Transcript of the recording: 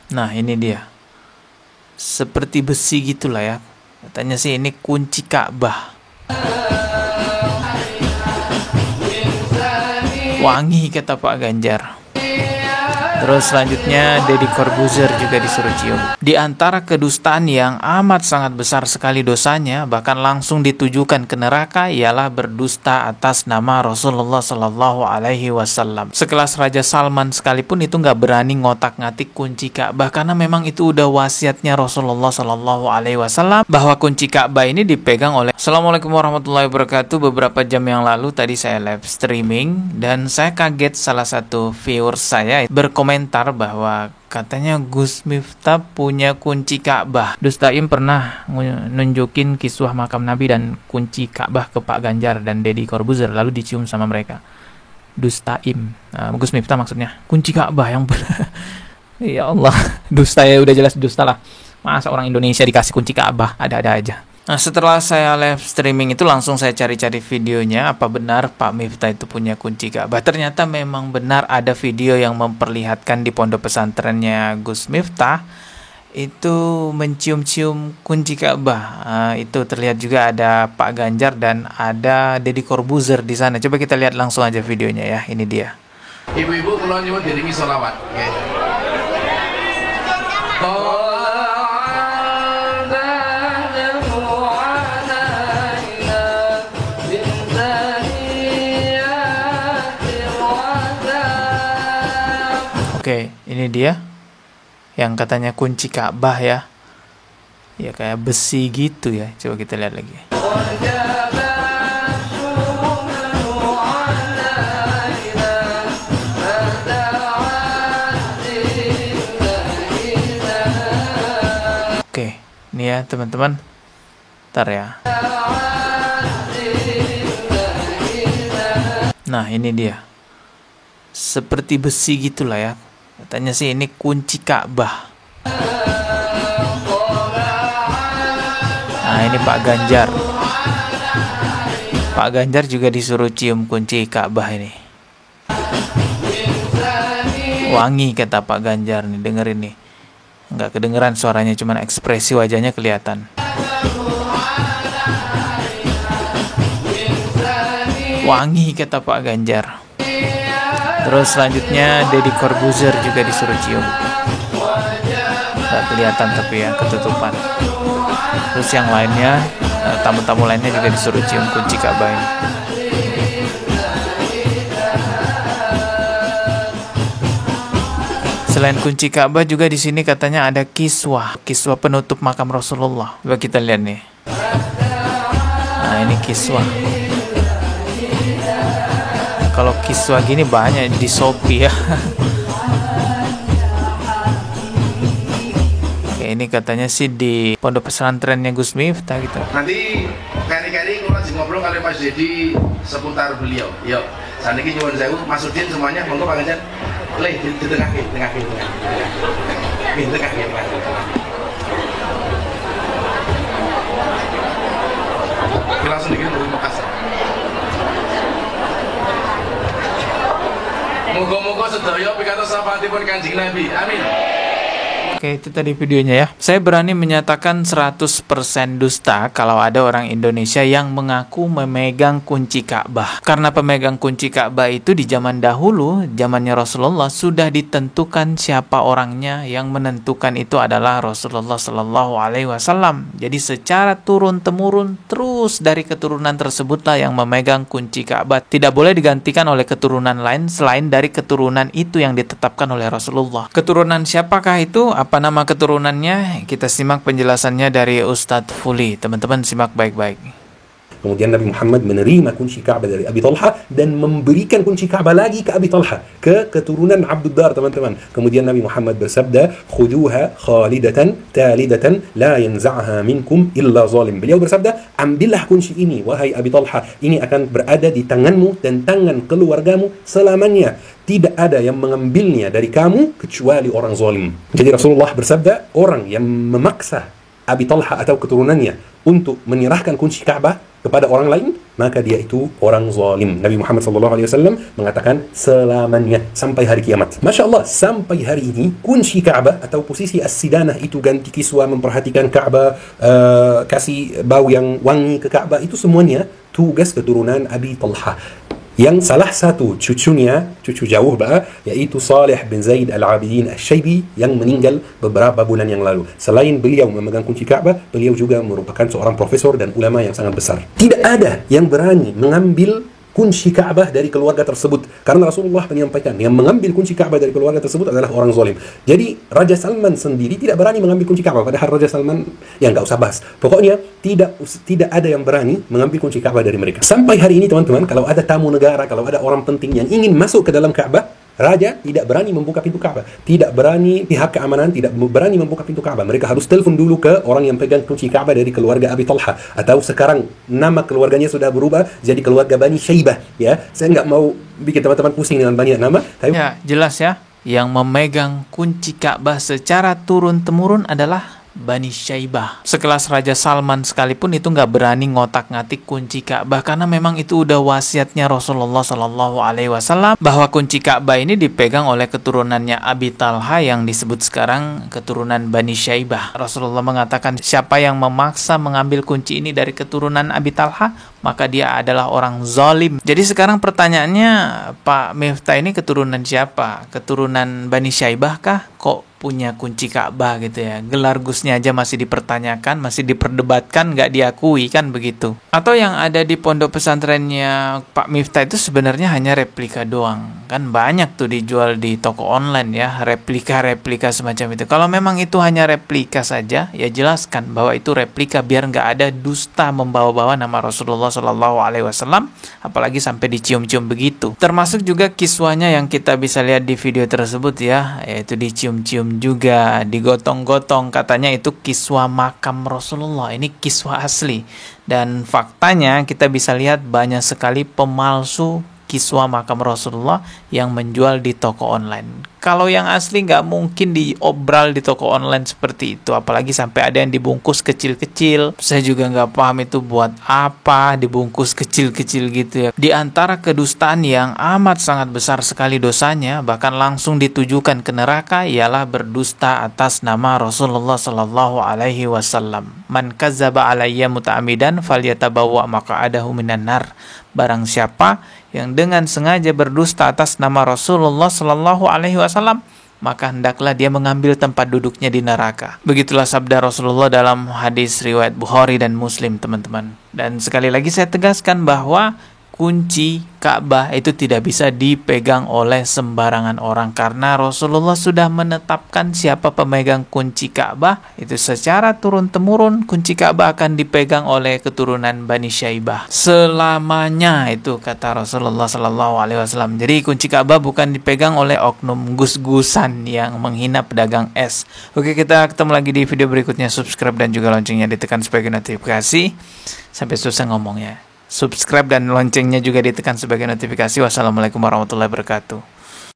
Nah, ini dia. Seperti besi gitulah ya. Katanya sih ini kunci Ka'bah. Wangi kata Pak Ganjar. Terus selanjutnya Deddy Corbuzier juga disuruh cium. Di antara kedustaan yang amat sangat besar sekali dosanya, bahkan langsung ditujukan ke neraka, ialah berdusta atas nama Rasulullah Sallallahu Alaihi Wasallam. Sekelas Raja Salman sekalipun itu nggak berani ngotak-ngatik kunci Ka'bah, karena memang itu udah wasiatnya Rasulullah Sallallahu Alaihi Wasallam bahwa kunci Ka'bah ini dipegang oleh. Assalamualaikum warahmatullahi wabarakatuh. Beberapa jam yang lalu tadi saya live streaming dan saya kaget salah satu viewer saya berkomentar bahwa katanya Gus Miftah punya kunci Ka'bah. Dustaim pernah nunjukin kiswah makam Nabi dan kunci Ka'bah ke Pak Ganjar dan Deddy Corbuzier lalu dicium sama mereka. Dustaim, Gus Miftah maksudnya. Kunci Ka'bah yang ya Allah, dusta ya, udah jelas dusta lah. Masa orang Indonesia dikasih kunci Ka'bah, ada-ada aja. Nah, setelah saya live streaming itu langsung saya cari-cari videonya, apa benar Pak Miftah itu punya kunci Ka'bah. Ternyata memang benar ada video yang memperlihatkan di pondok pesantrennya Gus Miftah itu mencium-cium kunci Ka'bah. Itu terlihat juga ada Pak Ganjar dan ada Deddy Corbuzier di sana. Coba kita lihat langsung aja videonya ya. Ini dia. Ibu-ibu kula nyuwun diringi sholawat, nggih. Oke, ini dia yang katanya kunci Ka'bah ya. Ya kayak besi gitu ya. Coba kita lihat lagi. Oke, ini ya teman-teman. Ntar ya. Nah, ini dia. Seperti besi gitulah ya. Katanya sih ini kunci Ka'bah. Nah, ini Pak Ganjar. Pak Ganjar juga disuruh cium kunci Ka'bah ini. Wangi kata Pak Ganjar nih, dengerin nih. Nggak kedengeran suaranya, cuman ekspresi wajahnya kelihatan. Wangi kata Pak Ganjar. Terus selanjutnya Deddy Corbuzier juga disuruh cium. Nggak kelihatan tapi ya, ketutupan. Terus yang lainnya, tamu-tamu lainnya juga disuruh cium kunci Ka'bah ini. Selain kunci Ka'bah juga di sini katanya ada kiswah penutup makam Rasulullah. Coba kita lihat nih. Nah, ini kiswah. Kalau kiswah gini banyak di Shopee ya. Oke, ini katanya sih di pondok pesantrennya Gus Miftah gitu. Nanti kali-kali kalau lagi ngobrol kali Mas Deddy seputar beliau. Yuk, saat ini nyuwun sewu, Mas Udin semuanya, monggo Pak Ganjar. Di tengah. Langsung dikirim ke Makassar. Moga-moga sedaya pikantos syafaatipun Kanjeng Nabi. Amin. Oke, itu tadi videonya ya. Saya berani menyatakan 100% dusta kalau ada orang Indonesia yang mengaku memegang kunci Ka'bah. Karena pemegang kunci Ka'bah itu di zaman dahulu, zamannya Rasulullah, sudah ditentukan siapa orangnya. Yang menentukan itu adalah Rasulullah Sallallahu Alaihi Wasallam. Jadi secara turun-temurun terus dari keturunan tersebutlah yang memegang kunci Ka'bah. Tidak boleh digantikan oleh keturunan lain selain dari keturunan itu yang ditetapkan oleh Rasulullah. Keturunan siapakah itu? Apa nama keturunannya? Kita simak penjelasannya dari Ustadz Fuli. Teman-teman simak baik-baik. Kemudian Nabi Muhammad menerima kunci Ka'bah dari Abi Talha dan memberikan kunci Ka'bah lagi ke Abi Talha, ke keturunan Abduddar, teman-teman. Kemudian Nabi Muhammad bersabda, "Khuduha khalidatan talidatan la yanza'ha minkum illa zalim." Beliau bersabda, "Ambillah kunci ini wahai Abi Talha, ini akan berada di tanganmu dan tangan keluargamu selamanya. Tidak ada yang mengambilnya dari kamu kecuali orang zalim." Jadi Rasulullah bersabda, orang yang memaksa Abi Talha atau keturunannya untuk menyerahkan kunci Ka'bah kepada orang lain, maka dia itu orang zalim. Nabi Muhammad SAW mengatakan selamanya sampai hari kiamat. Masya Allah, sampai hari ini kunci Ka'bah atau posisi as-sidanah itu, ganti kiswa, memperhatikan Ka'bah, kasih bau yang wangi ke Ka'bah, itu semuanya tugas keturunan Abi Talha. Yang salah satu cucunya, cucu jauh yaitu Salih bin Zaid al-Abidin al-Shaybi yang meninggal beberapa bulan yang lalu. Selain beliau memegang kunci Ka'bah, beliau juga merupakan seorang profesor dan ulama yang sangat besar. Tidak ada yang berani mengambil kunci Ka'bah dari keluarga tersebut, karena Rasulullah menyampaikan yang mengambil kunci Ka'bah dari keluarga tersebut adalah orang zalim. Jadi Raja Salman sendiri tidak berani mengambil kunci Ka'bah, padahal Raja Salman ya nggak usah bahas. Pokoknya tidak ada yang berani mengambil kunci Ka'bah dari mereka. Sampai hari ini teman-teman, kalau ada tamu negara, kalau ada orang penting yang ingin masuk ke dalam Ka'bah, Raja tidak berani membuka pintu Ka'bah, tidak berani, pihak keamanan tidak berani membuka pintu Ka'bah. Mereka harus telepon dulu ke orang yang pegang kunci Ka'bah dari keluarga Abi Talha, atau sekarang nama keluarganya sudah berubah jadi keluarga Bani Syaibah. Ya, saya nggak mau bikin teman-teman pusing dengan banyak nama. Tapi Ya, jelas ya. Yang memegang kunci Ka'bah secara turun-temurun adalah Bani Syaibah. Sekelas Raja Salman sekalipun itu nggak berani ngotak-ngatik kunci Ka'bah, karena memang itu udah wasiatnya Rasulullah Shallallahu Alaihi Wasallam bahwa kunci Ka'bah ini dipegang oleh keturunannya Abi Talha yang disebut sekarang keturunan Bani Syaibah. Rasulullah mengatakan siapa yang memaksa mengambil kunci ini dari keturunan Abi Talha, maka dia adalah orang zalim. Jadi sekarang pertanyaannya, Pak Miftah ini keturunan siapa? Keturunan Bani Syaibah kah? Kok punya kunci Ka'bah gitu ya? Gelar Gusnya aja masih dipertanyakan, masih diperdebatkan, nggak diakui kan begitu? Atau yang ada di pondok pesantrennya Pak Miftah itu sebenarnya hanya replika doang? Kan banyak tuh dijual di toko online ya, replika-replika semacam itu. Kalau memang itu hanya replika saja, ya jelaskan bahwa itu replika biar nggak ada dusta membawa-bawa nama Rasulullah Shallallahu Alaihi Wasallam, apalagi sampai dicium-cium begitu. Termasuk juga kiswanya yang kita bisa lihat di video tersebut ya, yaitu dicium-cium juga, digotong-gotong, katanya itu kiswa makam Rasulullah. Ini kiswa asli, dan faktanya kita bisa lihat banyak sekali pemalsu kiswa makam Rasulullah yang menjual di toko online. Kalau yang asli nggak mungkin diobral di toko online seperti itu, apalagi sampai ada yang dibungkus kecil-kecil. Saya juga nggak paham itu buat apa dibungkus kecil-kecil gitu ya. Di antara kedustaan yang amat sangat besar sekali dosanya, bahkan langsung ditujukan ke neraka, ialah berdusta atas nama Rasulullah Sallallahu Alaihi Wasallam. Man kazzaba alayya muta'amidan falyatabawwa maq'adahu minan nar. Barang siapa yang dengan sengaja berdusta atas nama Rasulullah Sallallahu Alaihi Wasallam, maka hendaklah dia mengambil tempat duduknya di neraka. Begitulah sabda Rasulullah dalam hadis riwayat Bukhari dan Muslim, teman-teman. Dan sekali lagi saya tegaskan bahwa kunci Ka'bah itu tidak bisa dipegang oleh sembarangan orang, karena Rasulullah sudah menetapkan siapa pemegang kunci Ka'bah. Itu secara turun-temurun kunci Ka'bah akan dipegang oleh keturunan Bani Syaibah selamanya, itu kata Rasulullah Sallallahu Alaihi Wasallam. Jadi kunci Ka'bah bukan dipegang oleh oknum gus-gusan yang menghina pedagang es. Oke, kita ketemu lagi di video berikutnya. Subscribe dan juga loncengnya ditekan sebagai notifikasi. Sampai susah ngomongnya. Subscribe dan loncengnya juga ditekan sebagai notifikasi. Wassalamualaikum warahmatullahi wabarakatuh.